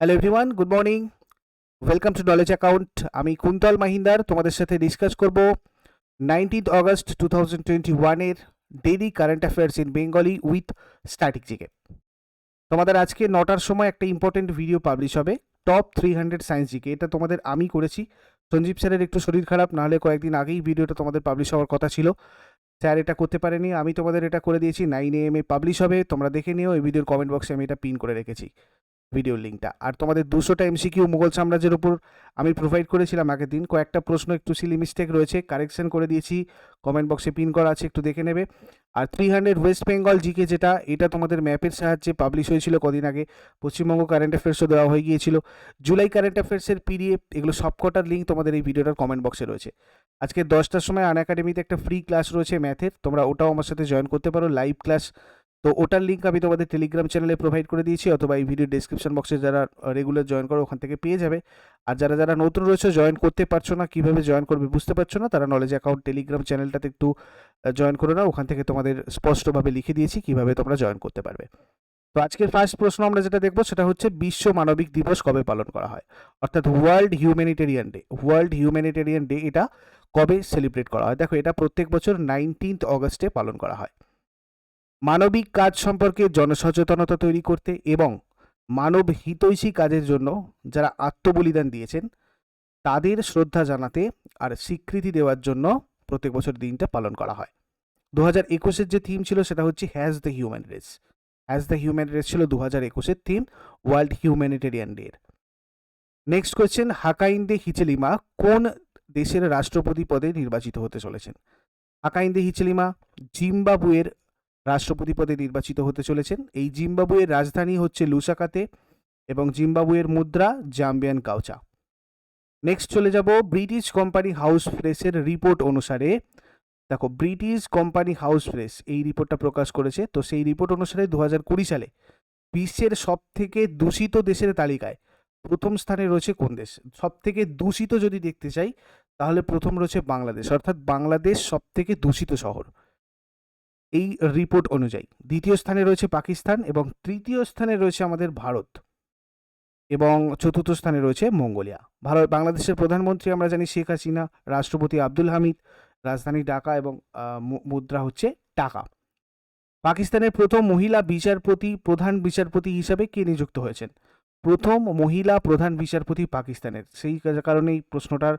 Hello everyone, good morning. Welcome to knowledge account. আমি কুন্তল মাহিন্দার তোমাদের সাথে ডিসকাস করব 19 অগস্ট 2021-এর daily current affairs in Bengali with static GK. তোমাদের আজকে 9টার সময় একটা ইম্পর্টেন্ট ভিডিও পাবলিশ হবে, টপ 300 সায়েন্স জিকে। এটা তোমাদের আমি করেছি। সঞ্জীব স্যারের একটু শরীর খারাপ, নাহলে কয়েকদিন আগেই ভিডিওটা তোমাদের পাবলিশ হওয়ার কথা ছিল। স্যার এটা করতে পারেনি, আমি তোমাদের এটা করে দিয়েছি। 9 AM পাবলিশ হবে, তোমরা দেখে নিও। এই ভিডিওর কমেন্ট বক্সে আমি এটা পিন করে রেখেছি ভিডিওর লিঙ্কটা। আর তোমাদের 200টা এমসিকিউ মুঘল সাম্রাজ্যের উপর আমি প্রোভাইড করেছিলাম আগের দিন। কয়েকটা প্রশ্ন একটু সিলি মিস্টেক রয়েছে, কারেকশন করে দিয়েছি, কমেন্ট বক্সে পিন করা আছে, একটু দেখে নেবে। আর 300 ওয়েস্ট বেঙ্গল জিকে, এটা তোমাদের ম্যাপের সাহায্যে পাবলিশ হয়েছিল কদিন আগে। পশ্চিমবঙ্গ কারেন্ট অ্যাফেয়ার্সও দেওয়া হয়ে গিয়েছিল। জুলাই কারেন্ট অ্যাফেয়ার্সের পিডিএফ, এগুলো সবকটার লিঙ্ক তোমাদের এই ভিডিওটার কমেন্ট বক্সে রয়েছে। আজকে 10টার সময় আনএকাডেমিতে একটা ফ্রি ক্লাস রয়েছে ম্যাথের, তোমরা ওটাও আমার সাথে জয়েন করতে পারো, লাইভ ক্লাস। তো ওটার লিঙ্ক আমি তোমাদের টেলিগ্রাম চ্যানেলে প্রোভাইড করে দিয়েছি, অথবা এই ভিডিও ডেসক্রিপশন বক্সে যারা রেগুলার জয়েন করো ওখান থেকে পেয়ে যাবে। আর যারা নতুন রয়েছে, জয়েন করতে পারছো না, কীভাবে জয়েন করবে বুঝতে পারছো না, তারা নলেজ অ্যাকাউন্ট টেলিগ্রাম চ্যানেলটাতে একটু জয়েন করে নাও। ওখান থেকে তোমাদের স্পষ্টভাবে লিখে দিয়েছি কীভাবে তোমরা জয়েন করতে পারবে। তো আজকের ফার্স্ট প্রশ্ন আমরা যেটা দেখবো সেটা হচ্ছে, বিশ্ব মানবিক দিবস কবে পালন করা হয়? অর্থাৎ world humanitarian day. World humanitarian day এটা কবে সেলিব্রেট করা হয়? দেখো, এটা প্রত্যেক বছর 19 অগস্টে পালন করা হয়। মানবিক কাজ সম্পর্কে জনসচেতনতা তৈরি করতে এবং মানব হিতৈষী কাজের জন্য যারা আত্মবলিদান দিয়েছেন তাদের শ্রদ্ধা জানাতে আর স্বীকৃতি দেওয়ার জন্য প্রত্যেক বছর দিনটা পালন করা হয়। 2021-এর যে থিম ছিল সেটা হচ্ছে hash the human race. Hash the human race ছিল 2021-এর theme world humanitarian day. Next question, Hakainde Hichilema কোন দেশের রাষ্ট্রপতি পদে নির্বাচিত হতে চলেছেন? হাকাইন্দে হিচেলিমা জিম্বাবুয়ের রাষ্ট্রপতি পদে নির্বাচিত হতে চলেছেন। এই জিম্বাবুয়ের রাজধানী হচ্ছে লুসাকাতে এবং জিম্বাবুয়ের মুদ্রা জাম্বিয়ান কাউচা। নেক্সট চলে যাব, ব্রিটিশ কোম্পানি হাউস প্রেসের রিপোর্ট অনুসারে, দেখো ব্রিটিশ কোম্পানি হাউস প্রেস এই রিপোর্টটা প্রকাশ করেছে। তো সেই রিপোর্ট অনুসারে 2020 সালে বিশ্বের সব থেকে দূষিত দেশের তালিকায় প্রথম স্থানে রয়েছে কোন দেশ? সব থেকে দূষিত যদি দেখতে চাই তাহলে প্রথম রয়েছে বাংলাদেশ, অর্থাৎ বাংলাদেশ সব থেকে দূষিত শহর এই রিপোর্ট অনুযায়ী। দ্বিতীয় স্থানে রয়েছে পাকিস্তান এবং তৃতীয় স্থানে রয়েছে আমাদের ভারত এবং চতুর্থ স্থানে রয়েছে মঙ্গোলিয়া। বাংলাদেশের প্রধানমন্ত্রী আমরা জানি শেখ হাসিনা, রাষ্ট্রপতি আব্দুল হামিদ, রাজধানী ঢাকা এবং মুদ্রা হচ্ছে টাকা। পাকিস্তানের প্রথম মহিলা প্রধান বিচারপতি হিসাবে কে নিযুক্ত হয়েছেন? প্রথম মহিলা প্রধান বিচারপতি পাকিস্তানের, সেই কারণেই প্রশ্নটার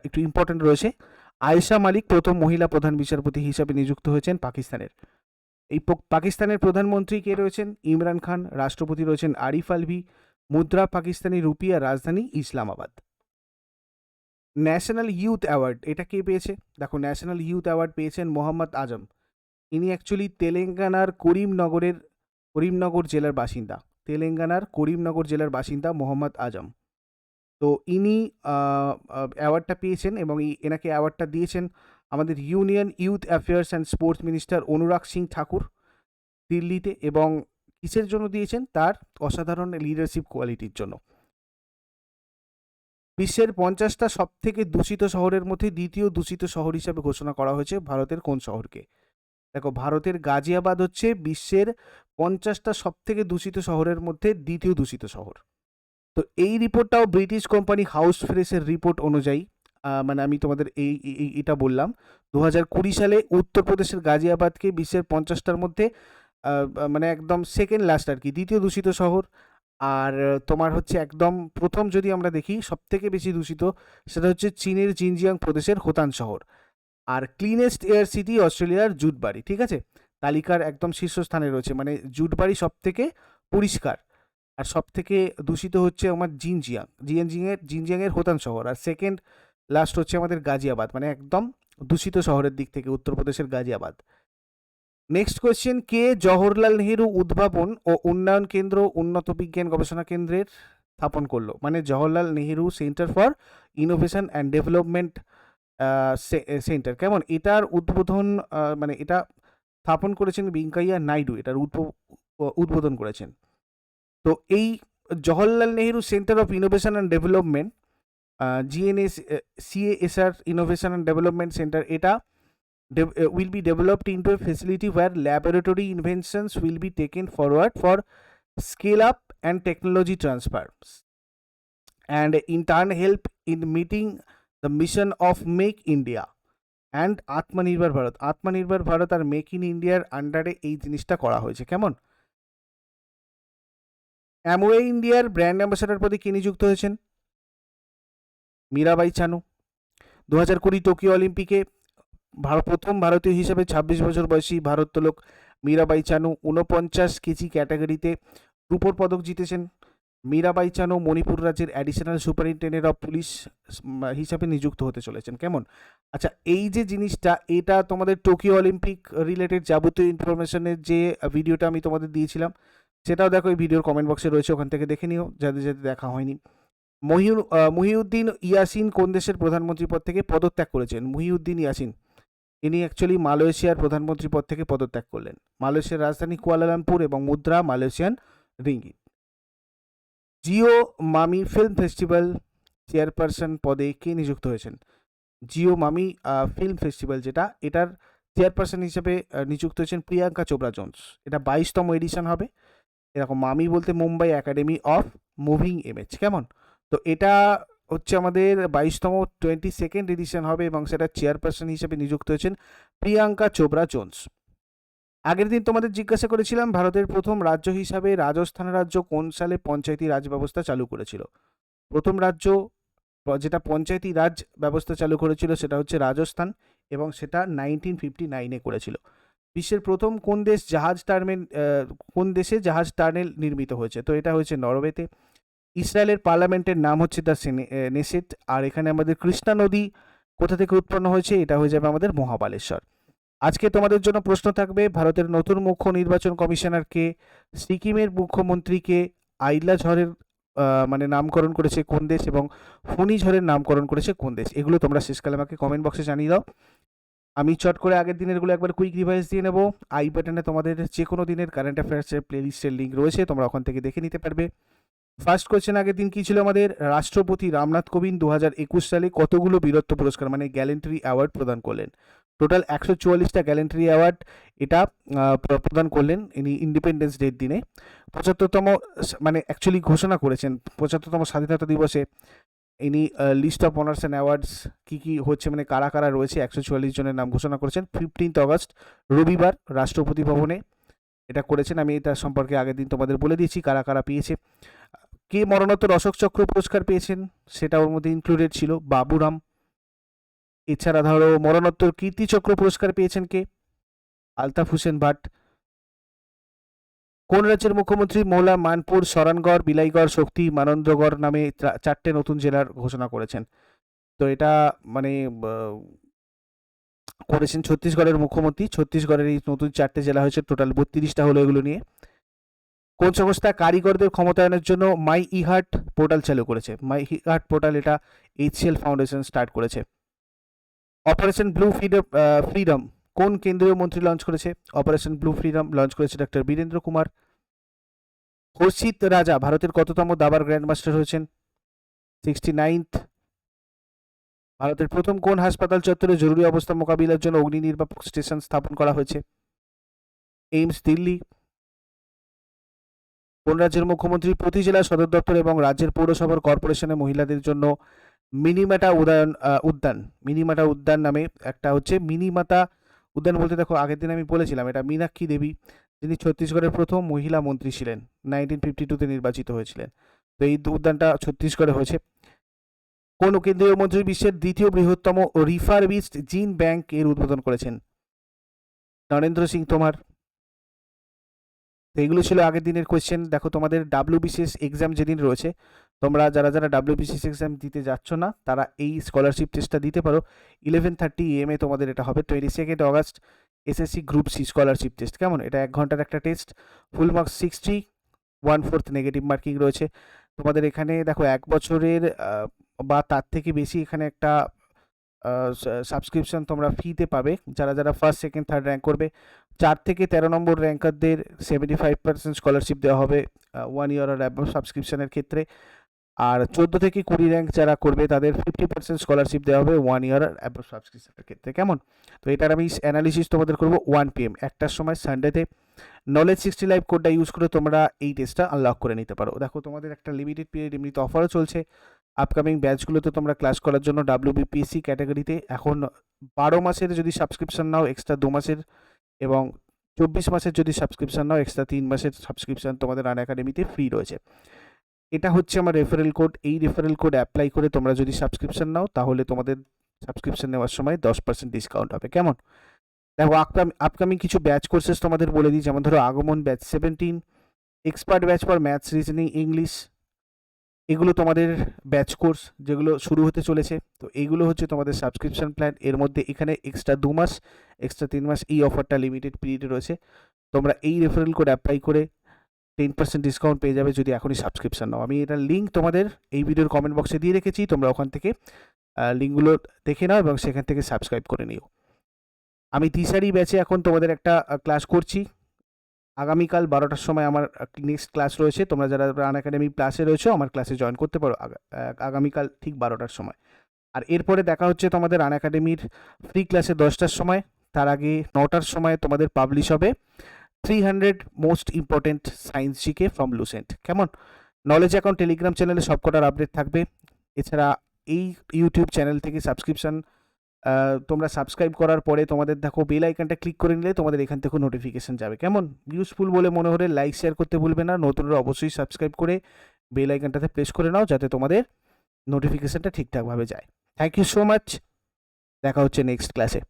একটু ইম্পর্টেন্ট রয়েছে। আয়েশা মালিক প্রথম মহিলা প্রধান বিচারপতি হিসাবে নিযুক্ত হয়েছেন পাকিস্তানের। এই পাকিস্তানের প্রধানমন্ত্রী কে রয়েছেন? ইমরান খান। রাষ্ট্রপতি রয়েছেন আরিফ আলভি। মুদ্রা পাকিস্তানি রুপি আর রাজধানী ইসলামাবাদ। ন্যাশনাল ইউথ অ্যাওয়ার্ড এটা কে পেয়েছে? দেখো, ন্যাশনাল ইউথ অ্যাওয়ার্ড পেয়েছেন মোহাম্মদ আজম। ইনি অ্যাকচুয়ালি তেলেঙ্গানার করিমনগর জেলার বাসিন্দা। তেলেঙ্গানার করিমনগর জেলার বাসিন্দা মোহাম্মদ আজম। তো ইনি অ্যাওয়ার্ডটা পেয়েছেন এবং এনাকে অ্যাওয়ার্ডটা দিয়েছেন আমাদের union youth affairs and sports minister Anurag Singh Thakur দিল্লিতে। এবং কিসের জন্য দিয়েছেন? তার অসাধারণ লিডারশিপ কোয়ালিটির জন্য। বিশ্বের 50টা সব থেকে দূষিত শহরের মধ্যে দ্বিতীয় দূষিত শহর হিসাবে ঘোষণা করা হয়েছে ভারতের কোন শহরকে? দেখো, ভারতের গাজিয়াবাদ হচ্ছে বিশ্বের 50টা সব থেকে দূষিত শহরের মধ্যে দ্বিতীয় দূষিত শহর। তো এই রিপোর্টটাও ব্রিটিশ কোম্পানি হাউস প্রেসের রিপোর্ট অনুযায়ী, মানে আমি তোমাদের এটা বললাম, 2020 সালে উত্তরপ্রদেশের গাজিয়াবাদকে বিশ্বের 50টার মধ্যে মানে একদম সেকেন্ড লাস্ট আর কি, দ্বিতীয় দূষিত শহর। আর তোমার হচ্ছে একদম প্রথম যদি আমরা দেখি সব থেকে বেশি দূষিত, সেটা হচ্ছে চীনের জিনজিয়াং প্রদেশের হোতান শহর। আর ক্লিনেস্ট এয়ার সিটি অস্ট্রেলিয়ার জুটবাড়ি। ঠিক আছে, তালিকার একদম শীর্ষস্থানে রয়েছে, মানে জুটবাড়ি সব থেকে পরিষ্কার। আর সব থেকে দূষিত হচ্ছে আমার জিনজিয়াংয়ের হোতান শহর। আর সেকেন্ড লাস্ট হচ্ছে আমাদের গাজিয়াবাদ, মানে একদম দূষিত শহরের দিক থেকে উত্তরপ্রদেশের গাজিয়াবাদ। নেক্সট কোয়েশ্চেন, কে জওহরলাল নেহেরু উদ্ভাবন ও উন্নয়ন কেন্দ্র উন্নত বিজ্ঞান গবেষণা কেন্দ্রের স্থাপন করলো? মানে Jawaharlal Nehru centre for innovation and development centre, কেমন? এটার উদ্বোধন মানে এটা স্থাপন করেছেন ভেঙ্কাইয়া নাইডু, এটার উদ্বোধন করেছেন। তো এই Jawaharlal Nehru centre of innovation and development, CASR innovation and development centre, এটা will be developed into a facility where laboratory inventions will be taken forward for scale up and technology transfer, and in turn help in meeting the mission of Make India and আত্মনির্ভর ভারত। আত্মনির্ভর ভারত আর make in ইন্ডিয়ার আন্ডারে এই জিনিসটা করা হয়েছে। কেমন? Amway ইন্ডিয়ার ব্র্যান্ড অ্যাম্বাসাডার পদে কে নিযুক্ত হয়েছেন? মীরাবাই চানু। 2020 টোকিও অলিম্পিকে প্রথম ভারতীয় হিসেবে 26 বছর বয়সী ভারোত্তোলক মীরাবাই চানু 49 কেজি ক্যাটাগরিতে রূপোর পদক জিতেছেন। মীরাবাই চানু মণিপুর রাজ্যের অ্যাডিশনাল সুপারিনটেন্ডেন্ট অফ পুলিশ হিসাবে নিযুক্ত হতে চলেছেন। কেমন? আচ্ছা, এই যে জিনিসটা, এটা তোমাদের টোকিও অলিম্পিক রিলেটেড যাবতীয় ইনফরমেশনের যে ভিডিওটা আমি তোমাদের দিয়েছিলাম, সেটাও দেখো এই ভিডিওর কমেন্ট বক্সে রয়েছে, ওখান থেকে দেখে নিও যাদের যাদের দেখা হয়নি। মহিউদ্দিন ইয়াসিন কোন দেশের প্রধানমন্ত্রী পদ থেকে পদত্যাগ করেছেন? মহিউদ্দিন ইয়াসিন ইনি অ্যাকচুয়ালি মালয়েশিয়ার প্রধানমন্ত্রী পদ থেকে পদত্যাগ করলেন। মালয়েশিয়ার রাজধানী কুয়ালালামপুর এবং মুদ্রা মালয়েশিয়ান রিঙ্গিত। জিও মামি ফিল্ম ফেস্টিভ্যাল চেয়ারপারসন পদে কে নিযুক্ত হয়েছেন? জিও মামি ফিল্ম ফেস্টিভ্যাল যেটা, এটার চেয়ারপারসন হিসেবে নিযুক্ত হয়েছেন প্রিয়াঙ্কা চোপড়া জোন্স। এটা 22তম এডিশন হবে। এরকম মামি বলতে Mumbai academy of moving image. কেমন? তো এটা হচ্ছে আমাদের 22তম 22nd এডিশন হবে এবং সেটা চেয়ারপারসন হিসেবে নিযুক্ত হয়েছেন প্রিয়াঙ্কা চোপড়া জোন্স। আগের দিন তোমাদের জিজ্ঞাসা করেছিলাম ভারতের প্রথম রাজ্য হিসাবে রাজস্থান রাজ্য কোন সালে পঞ্চায়েতি রাজ ব্যবস্থা চালু করেছিল? প্রথম রাজ্য যেটা পঞ্চায়েতি রাজ ব্যবস্থা চালু করেছিল সেটা হচ্ছে রাজস্থান, এবং সেটা 1959-এ করেছিল। বিশ্বের প্রথম কোন দেশে জাহাজ টার্নেল নির্মিত হয়েছে? তো এটা হয়েছে নরওয়েতে। ইসরায়েলের পার্লামেন্টের নাম হচ্ছে দ্য নেসেট। আর এখানে আমাদের কৃষ্ণা নদী কোথা থেকে উৎপন্ন হয়েছে? এটা হয়ে যাবে আমাদের মহাবালেশ্বর। আজকে তোমাদের জন্য প্রশ্ন থাকবে, ভারতের নতুন মুখ্য নির্বাচন কমিশনারকে, সিকিমের মুখ্যমন্ত্রীকে আইলা ঝড়ের নামকরণ করেছে কোন দেশ, এবং ফণী ঝড়ের নামকরণ করেছে কোন দেশ? এগুলো তোমরা শেষকালে আমাকে কমেন্ট বক্সে জানিয়ে দাও। আমি চট করে আগের দিনেরগুলো একবার কুইক রিভাইজ দিয়ে নেব। আই বাটনে তোমাদের যে কোনো দিনের কারেন্ট অ্যাফেয়ার্সের প্লেলিস্টের লিঙ্ক রয়েছে, তোমরা ওখান থেকে দেখে নিতে পারবে। ফার্স্ট কোয়েশ্চেন আগের দিন কী ছিল আমাদের? রাষ্ট্রপতি রামনাথ কোবিন্দ 2021 সালে কতগুলো বীরত্ব পুরস্কার গ্যালেন্ট্রি অ্যাওয়ার্ড প্রদান করলেন? টোটাল 144টা গ্যালেন্ট্রি অ্যাওয়ার্ড এটা প্রদান করলেন ইনি ইন্ডিপেন্ডেন্স ডের দিনে। 75তম অ্যাকচুয়ালি ঘোষণা করেছেন 75তম স্বাধীনতা দিবসে ইনি list of honours and awards কী কী হচ্ছে, কারা কারা রয়েছে, 144 জনের নাম ঘোষণা করেছেন। 15 অগস্ট রবিবার রাষ্ট্রপতি ভবনে এটা করেছেন। আমি এটা সম্পর্কে আগের দিন তোমাদের বলে দিয়েছি কারা কারা পেয়েছে। কে মরণোত্তর অশোক চক্র পুরস্কার পেয়েছেন সেটা ওর মধ্যে ইনক্লুডেড ছিল, বাবুরাম। এছাড়া ধরো মরণোত্তর কীর্তিচক্র পুরস্কার পেয়েছেন কে? আলতাফ হোসেন ভাট। কোন রাজ্যের মুখ্যমন্ত্রী মৌলা মানপুর, সরানগড়, বিলাইগড়, শক্তি, মানন্দ্রগড় নামে 4টে নতুন জেলার ঘোষণা করেছেন? তো এটা করেছেন ছত্তিশগড়ের মুখ্যমন্ত্রী। ছত্তিশগড়ের এই নতুন 4টে জেলা হয়েছে, টোটাল 32টা হলো এগুলো নিয়ে। কোন সংস্থা কারিগরদের ক্ষমতায়নের জন্য মাই ইহার্ট পোর্টাল চালু করেছে? মাই ইহার্ট পোর্টাল এটা HCL ফাউন্ডেশন স্টার্ট করেছে। অপারেশন ব্লু ফ্রিডম কোন কেন্দ্রীয় মন্ত্রী লঞ্চ করেছে? অপারেশন ব্লু ফ্রিডম লঞ্চ করেছে ডক্টর বীরেন্দ্র কুমার। হর্ষিত রাজা ভারতের কততম দাবার গ্র্যান্ডমাস্টার হয়েছেন? 69th। ভারতের প্রথম কোন হাসপাতাল চত্বরে জরুরি অবস্থা মোকাবিলার জন্য অগ্নি নির্বাপক স্টেশন স্থাপন করা হয়েছে? এইমস, দিল্লি। কোন রাজ্যের মুখ্যমন্ত্রী প্রতি জেলার সদর দপ্তর এবং রাজ্যের পৌরসভার কর্পোরেশনে মহিলাদের জন্য মিনিমাটা উদ্যান নামে একটা হচ্ছে মিনিমাতা উদ্যান বলতে, দেখো আগের দিন আমি বলেছিলাম এটা মীনাক্ষী দেবী, যিনি ছত্তিশগড়ের প্রথম মহিলা মন্ত্রী ছিলেন, 1952-তে নির্বাচিত হয়েছিলেন। তো এই উদ্যানটা ছত্তিশগড়ে হয়েছে। কোন কেন্দ্রীয় মন্ত্রী বিশ্বের দ্বিতীয় বৃহত্তম রিফারবিশড জিন ব্যাংক এর উদ্বোধন করেছেন? নরেন্দ্র সিং তোমার। তো এগুলো ছিল আগের দিনের কোয়েশ্চেন। দেখো তোমাদের WBCS এক্সাম যেদিন রয়েছে, তোমরা যারা WBCS এক্সাম দিতে যাচ্ছ না তারা এই স্কলারশিপ টেস্টটা দিতে পারো। 11:30 AM তোমাদের এটা হবে। 22 August SSC group C scholarship test. কেমন? এটা 1 ঘন্টার একটা test, full marks 60, 1/4 negative marking রয়েছে। তোমাদের এখানে দেখো 1 বছরের বা তার থেকে বেশি এখানে একটা সাবস্ক্রিপশন তোমরা ফ্রিতে পাবে যারা ফার্স্ট, সেকেন্ড, থার্ড র্যাঙ্ক করবে। 4 থেকে 13 নম্বর র্যাঙ্কারদের 75% স্কলারশিপ দেওয়া হবে 1 ইয়ার আর অ্যাবভ সাবস্ক্রিপশনের ক্ষেত্রে। আর 14 থেকে 20 র্যাঙ্ক যারা করবে তাদের 50% স্কলারশিপ দেওয়া হবে 1 ইয়ার আর অ্যাবভ সাবস্ক্রিপশনের ক্ষেত্রে। কেমন? তো এটার আমি অ্যানালিসিস তোমাদের করবো 1 PM 1টার সময় সানডেতে। নলেজ 60 লাইভ কোডটা ইউজ করে তোমরা এই টেস্টটা আনলক করে নিতে পারো। দেখো তোমাদের একটা লিমিটেড পিরিয়ড এমনিতে অফারও চলছে। আপকামিং ব্যাচগুলোতে তোমরা ক্লাস করার জন্য WBPSC ক্যাটাগরিতে এখন 12 মাসের যদি সাবস্ক্রিপশন নাও এক্সট্রা 2 মাসের, এবং 24 মাসের যদি সাবস্ক্রিপশন নাও এক্সট্রা 3 মাসের সাবস্ক্রিপশন তোমাদের আনএকাডেমিতে ফ্রি রয়েছে। এটা হচ্ছে আমার রেফারেল কোড। এই রেফারেল কোড অ্যাপ্লাই করে তোমরা যদি সাবস্ক্রিপশন নাও তাহলে তোমাদের সাবস্ক্রিপশন নেওয়ার সময় 10% ডিসকাউন্ট হবে। কেমন? দেখো আপকামিং কিছু ব্যাচ কোর্সেস তোমাদের বলে দিই, যেমন ধরো আগমন batch 17, expert batch for maths, reasoning, English, এগুলো তোমাদের ব্যাচ কোর্স যেগুলো শুরু হতে চলেছে। তো এইগুলো হচ্ছে তোমাদের সাবস্ক্রিপশন প্ল্যান। এর মধ্যে এখানে এক্সট্রা 2 মাস, এক্সট্রা 3 মাস এই অফারটা লিমিটেড পিরিয়ডে রয়েছে। তোমরা এই রেফারেল কোড অ্যাপ্লাই করে 10% ডিসকাউন্ট পেয়ে যাবে যদি এখনই সাবস্ক্রিপশন নাও। আমি এটার লিঙ্ক তোমাদের এই ভিডিওর কমেন্ট বক্সে দিয়ে রেখেছি, তোমরা ওখান থেকে লিঙ্কগুলো দেখে নাও এবং সেখান থেকে সাবস্ক্রাইব করে নিও। আমি তিসারি ব্যাচে এখন তোমাদের একটা ক্লাস করছি। আগামীকাল 12টার সময় আমার নেক্সট ক্লাস রয়েছে। তোমরা যারা আনএকাডেমি প্লাসে রয়েছে আমার ক্লাসে জয়েন করতে পারো আগামীকাল ঠিক 12টার সময়। আর এরপরে দেখা হচ্ছে তোমাদের আনএকাডেমির ফ্রি ক্লাসে 10টার সময়। তার আগে 9টার সময় তোমাদের পাবলিশ হবে 300 most important science GK from Lucent. কেমন? নলেজ অ্যাকাউন্ট টেলিগ্রাম চ্যানেলে সবকটার আপডেট থাকবে। এছাড়া এই ইউটিউব চ্যানেল থেকে সাবস্ক্রিপশন তোমরা সাবস্ক্রাইব করার পরে তোমাদের দেখো বেল আইকনটা ক্লিক করে নিলে তোমাদের এখান থেকেও নোটিফিকেশান যাবে। কেমন? ইউজফুল বলে মনে হলে লাইক শেয়ার করতে ভুলবে না। নতুনরা অবশ্যই সাবস্ক্রাইব করে বেল আইকনটাতে প্রেস করে নাও যাতে তোমাদের নোটিফিকেশানটা ঠিকঠাকভাবে যায়। Thank you so much. দেখা হচ্ছে নেক্সট ক্লাসে।